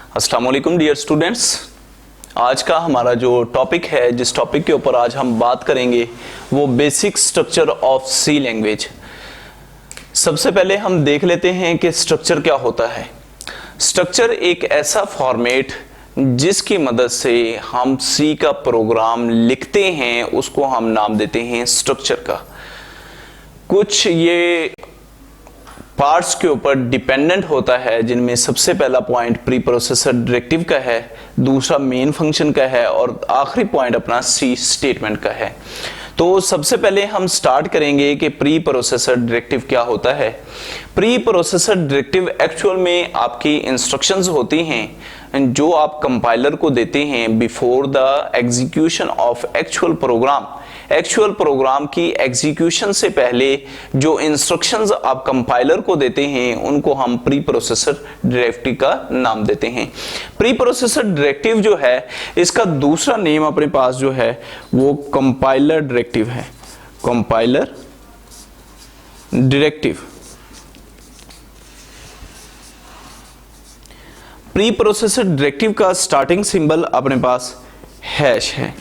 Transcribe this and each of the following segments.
अस्सलाम वालेकुम dear students. आज का हमारा जो टॉपिक है, जिस टॉपिक के ऊपर आज हम बात करेंगे वो basic structure of C language. सबसे पहले हम देख लेते हैं कि स्ट्रक्चर क्या होता है। स्ट्रक्चर एक ऐसा फॉर्मेट जिसकी मदद से हम सी का प्रोग्राम लिखते हैं, उसको हम नाम देते हैं स्ट्रक्चर का। कुछ ये पार्ट्स के ऊपर डिपेंडेंट होता है, जिनमें सबसे पहला पॉइंट प्री प्रोसेसर डायरेक्टिव का है, दूसरा मेन फंक्शन का है और आखिरी पॉइंट अपना सी स्टेटमेंट का है। तो सबसे पहले हम स्टार्ट करेंगे कि प्री प्रोसेसर डायरेक्टिव क्या होता है। प्री प्रोसेसर डायरेक्टिव एक्चुअल में आपकी इंस्ट्रक्शंस होती हैं जो आप कंपाइलर को देते हैं before the execution of actual program. Actual program की एग्जीक्यूशन से पहले जो इंस्ट्रक्शंस आप कंपाइलर को देते हैं उनको हम प्री प्रोसेसर डायरेक्टिव का नाम देते हैं। प्री प्रोसेसर डायरेक्टिव जो है, इसका दूसरा नेम अपने पास जो है वो कंपाइलर डायरेक्टिव है। Compiler directive. Pre processor directive का स्टार्टिंग सिंबल अपने पास हैश है।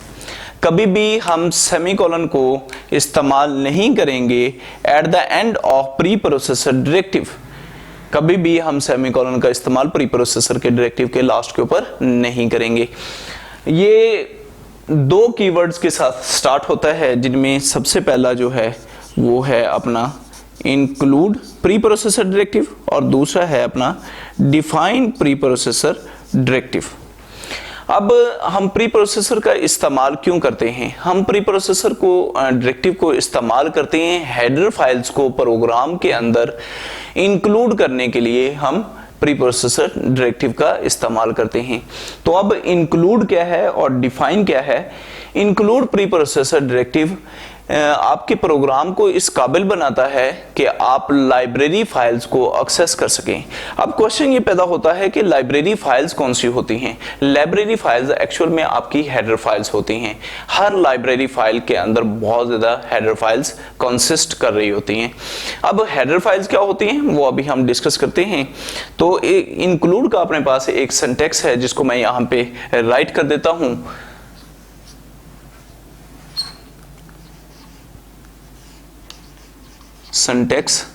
कभी भी हम सेमीकोलन को इस्तेमाल नहीं करेंगे at the end of pre processor directive. कभी भी हम सेमीकोलन का इस्तेमाल प्री प्रोसेसर के डायरेक्टिव के लास्ट के ऊपर नहीं करेंगे। ये दो कीवर्ड्स के साथ स्टार्ट होता है, जिनमें सबसे पहला जो है वो है अपना इंक्लूड प्री प्रोसेसर डायरेक्टिव और दूसरा है अपना डिफाइन प्री प्रोसेसर डायरेक्टिव। अब हम प्री प्रोसेसर का इस्तेमाल क्यों करते हैं? हम प्री प्रोसेसर को डायरेक्टिव को इस्तेमाल करते हैं हेडर फाइल्स को प्रोग्राम के अंदर इंक्लूड करने के लिए। हम प्री प्रोसेसर डायरेक्टिव का इस्तेमाल करते हैं। तो अब इंक्लूड क्या है और डिफाइन क्या है? इंक्लूड प्री प्रोसेसर डायरेक्टिव आपके प्रोग्राम को इस काबिल बनाता है कि आप लाइब्रेरी फाइल्स को एक्सेस कर सकें। अब क्वेश्चन ये पैदा होता है कि लाइब्रेरी फाइल्स कौन सी होती हैं? लाइब्रेरी फाइल्स एक्चुअल में आपकी हेडर फाइल्स होती हैं। हर लाइब्रेरी फाइल के अंदर बहुत ज़्यादा हेडर फाइल्स कंसिस्ट कर रही होती हैं। अब हेडर फाइल्स क्या होती हैं वो अभी हम डिस्कस करते हैं। तो इंक्लूड का अपने पास एक सिंटैक्स है जिसको मैं यहाँ पे राइट कर देता हूँ। सिंटैक्स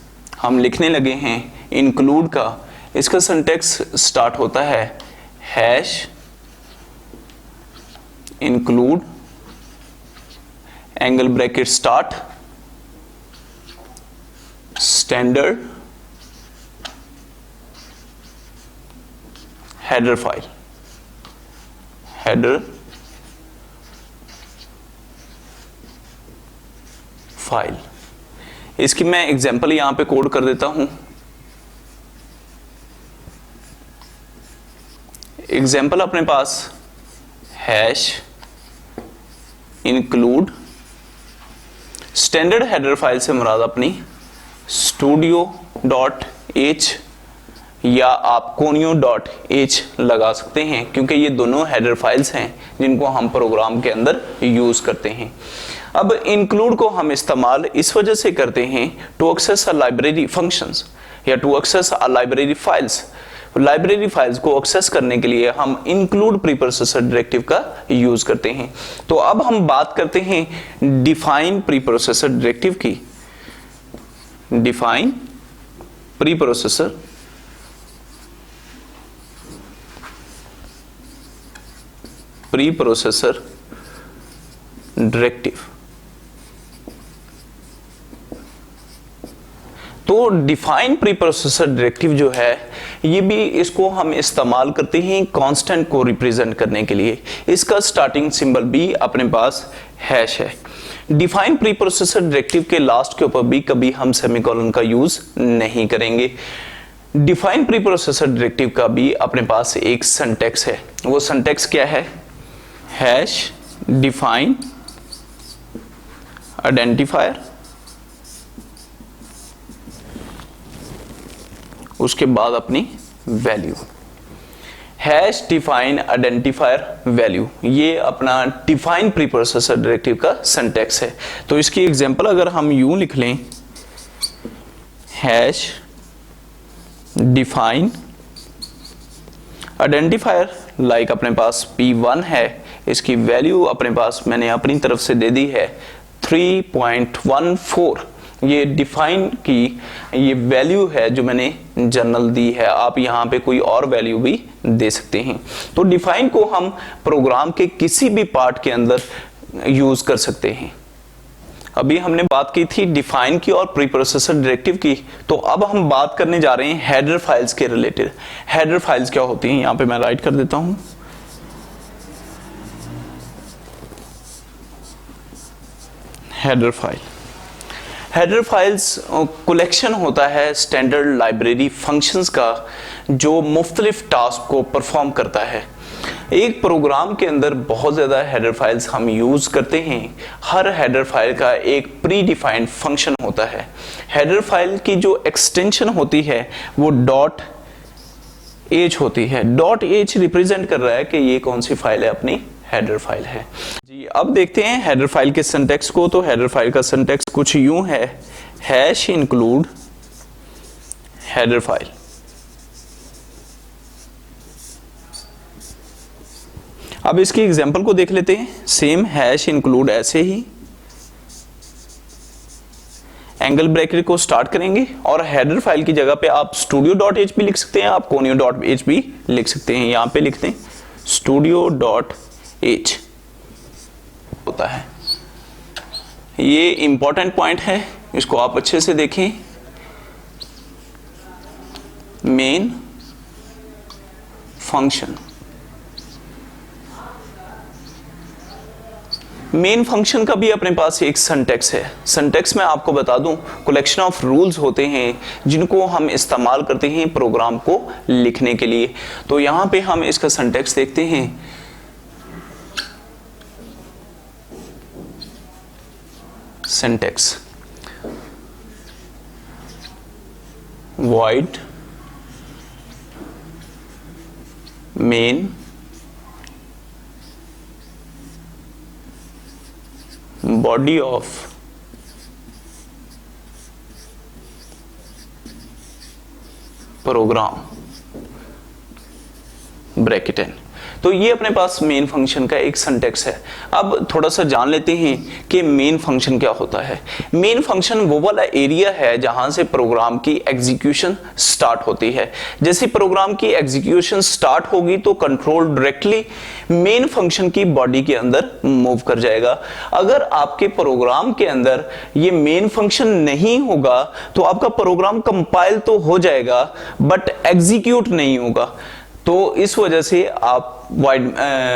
हम लिखने लगे हैं इंक्लूड का। इसका सिंटैक्स स्टार्ट होता है hash include angle bracket start standard header file. Header file. इसकी मैं एग्जांपल यहां पे कोड कर देता हूं। एग्जांपल अपने पास hash include standard header file से मुराद अपनी studio.h या आप conio.h लगा सकते हैं, क्योंकि ये दोनों हेडर फाइल्स हैं जिनको हम प्रोग्राम के अंदर यूज करते हैं। अब इंक्लूड को हम इस्तेमाल इस वजह से करते हैं to access a library functions या to access a library files. Library files को एक्सेस करने के लिए हम इंक्लूड प्री प्रोसेसर डायरेक्टिव का यूज करते हैं। तो अब हम बात करते हैं डिफाइन प्री प्रोसेसर डायरेक्टिव की। Define preprocessor directive. तो डिफाइन प्री प्रोसेसर डायरेक्टिव जो है, ये भी इसको हम इस्तेमाल करते हैं कांस्टेंट को रिप्रेजेंट करने के लिए। इसका स्टार्टिंग सिंबल भी अपने पास हैश है। डिफाइन प्री प्रोसेसर डायरेक्टिव के लास्ट के ऊपर भी कभी हम सेमीकोलन का यूज नहीं करेंगे। डिफाइन प्री प्रोसेसर डायरेक्टिव का भी अपने पास एक सिंटैक्स है। वो सिंटैक्स क्या है? हैश डिफाइन आइडेंटिफायर, उसके बाद अपनी value. Hash define identifier value, ये अपना डिफाइन प्री प्रोसेसर डायरेक्टिव का सिंटैक्स है। तो इसकी एग्जांपल अगर हम यूं लिख लें, हैश डिफाइन आइडेंटिफायर लाइक अपने पास P1 है, इसकी वैल्यू अपने पास मैंने अपनी तरफ से दे दी है 3.14। ये डिफाइन की ये वैल्यू है जो मैंने जनरल दी है, आप यहाँ पे कोई और वैल्यू भी दे सकते हैं। तो डिफाइन को हम प्रोग्राम के किसी भी पार्ट के अंदर यूज कर सकते हैं। अभी हमने बात की थी डिफाइन की और प्री प्रोसेसर डायरेक्टिव की, तो अब हम बात करने जा रहे हैं हेडर फाइल्स के रिलेटेड। हेडर फाइल्स क्या होती हैं, यहाँ पे मैं राइट कर देता हूं। Header file, header files collection होता है स्टैंडर्ड लाइब्रेरी फंक्शंस का जो मुख्तलिफ टास्क को परफॉर्म करता है। एक प्रोग्राम के अंदर बहुत ज़्यादा हेडर फाइल्स हम यूज़ करते हैं। हर हेडर फाइल का एक प्री डिफाइंड फंक्शन होता है। हेडर फाइल की जो एक्सटेंशन होती है वो .h होती है। .h रिप्रेजेंट कर रहा है कि ये कौन सी फाइल है, अपनी हेडर फाइल है जी। अब देखते हैं हेडर फाइल के सिंटैक्स को। तो हेडर फाइल का सिंटैक्स कुछ यूं है, हैश इंक्लूड हेडर फाइल। अब इसकी एग्जांपल को देख लेते हैं। सेम हैश इंक्लूड ऐसे ही एंगल ब्रैकेट को स्टार्ट करेंगे और हेडर फाइल की जगह पे आप studio.h भी लिख सकते हैं, आप conio.h भी लिख सकते हैं। यहां पे लिखते हैं studio.h होता है। ये इंपॉर्टेंट पॉइंट है, इसको आप अच्छे से देखें। मेन फंक्शन, मेन फंक्शन का भी अपने पास एक सिंटैक्स है। सिंटैक्स में आपको बता दूं, कलेक्शन ऑफ रूल्स होते हैं जिनको हम इस्तेमाल करते हैं प्रोग्राम को लिखने के लिए। तो यहां पे हम इसका सिंटैक्स देखते हैं। Syntax void main body of program bracket n। तो ये अपने पास मेन फंक्शन का एक सिंटैक्स है। अब थोड़ा सा जान लेते हैं कि मेन फंक्शन क्या होता है। मेन फंक्शन वो वाला एरिया है जहां से प्रोग्राम की एग्जीक्यूशन स्टार्ट होती है। जैसे प्रोग्राम की एग्जीक्यूशन स्टार्ट होगी तो कंट्रोल डायरेक्टली मेन फंक्शन की बॉडी के अंदर मूव कर जाएगा। अगर आपके प्रोग्राम के अंदर ये मेन फंक्शन नहीं होगा तो आपका प्रोग्राम कंपाइल तो हो जाएगा बट एग्जीक्यूट नहीं होगा। तो इस वजह से आप void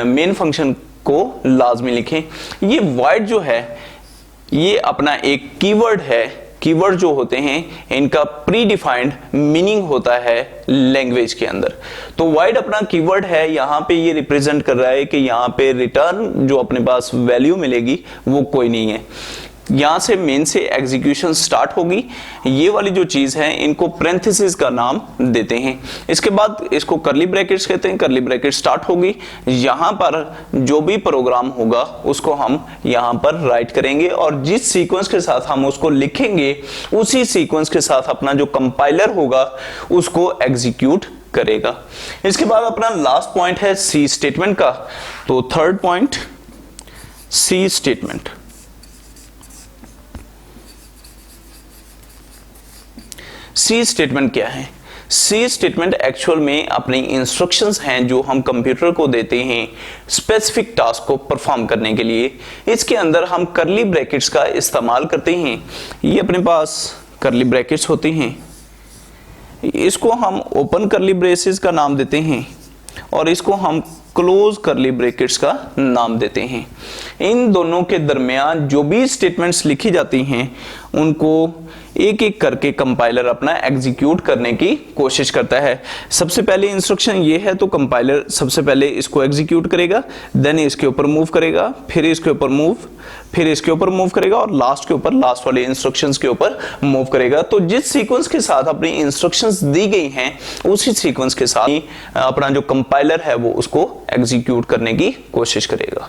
मेन फंक्शन को लाजमी लिखें। ये void जो है ये अपना एक कीवर्ड है। कीवर्ड जो होते हैं इनका प्री डिफाइंड मीनिंग होता है लैंग्वेज के अंदर। तो void अपना कीवर्ड है, यहाँ पे ये रिप्रेजेंट कर रहा है कि यहाँ पे रिटर्न जो अपने पास वैल्यू मिलेगी वो कोई नहीं है। यहां से मेन से एग्जीक्यूशन स्टार्ट होगी। ये वाली जो चीज है इनको पैरेंथेसिस का नाम देते हैं। इसके बाद इसको करली ब्रैकेट्स कहते हैं। करली ब्रैकेट स्टार्ट होगी, यहां पर जो भी प्रोग्राम होगा उसको हम यहां पर राइट करेंगे और जिस सीक्वेंस के साथ हम उसको लिखेंगे उसी सीक्वेंस के साथ अपना जो कंपाइलर होगा उसको एग्जीक्यूट करेगा। इसके बाद अपना लास्ट पॉइंट है सी स्टेटमेंट का। तो थर्ड पॉइंट सी स्टेटमेंट। सी स्टेटमेंट क्या है? सी स्टेटमेंट एक्चुअल में अपनी इंस्ट्रक्शंस हैं जो हम कंप्यूटर को देते हैं स्पेसिफिक टास्क को परफॉर्म करने के लिए। इसके अंदर हम करली ब्रैकेट्स का इस्तेमाल करते हैं। ये अपने पास करली ब्रैकेट्स होती हैं, इसको हम ओपन करली ब्रेसेस का नाम देते हैं और इसको हम क्लोज करली ब्रैकेट्स का नाम देते हैं। इन दोनों के दरमियान जो भी स्टेटमेंट्स लिखी जाती हैं उनको एक एक करके कंपाइलर अपना एग्जीक्यूट करने की कोशिश करता है। सबसे पहले इंस्ट्रक्शन ये है तो कंपाइलर सबसे पहले इसको एग्जीक्यूट करेगा, देन इसके ऊपर मूव करेगा, फिर इसके ऊपर मूव, फिर इसके ऊपर मूव करेगा और लास्ट के ऊपर, लास्ट वाले इंस्ट्रक्शंस के ऊपर मूव करेगा। तो जिस सीक्वेंस के साथ अपनी इंस्ट्रक्शंस दी गई हैं उसी सीक्वेंस के साथ अपना जो कंपाइलर है वो उसको एग्जीक्यूट करने की कोशिश करेगा।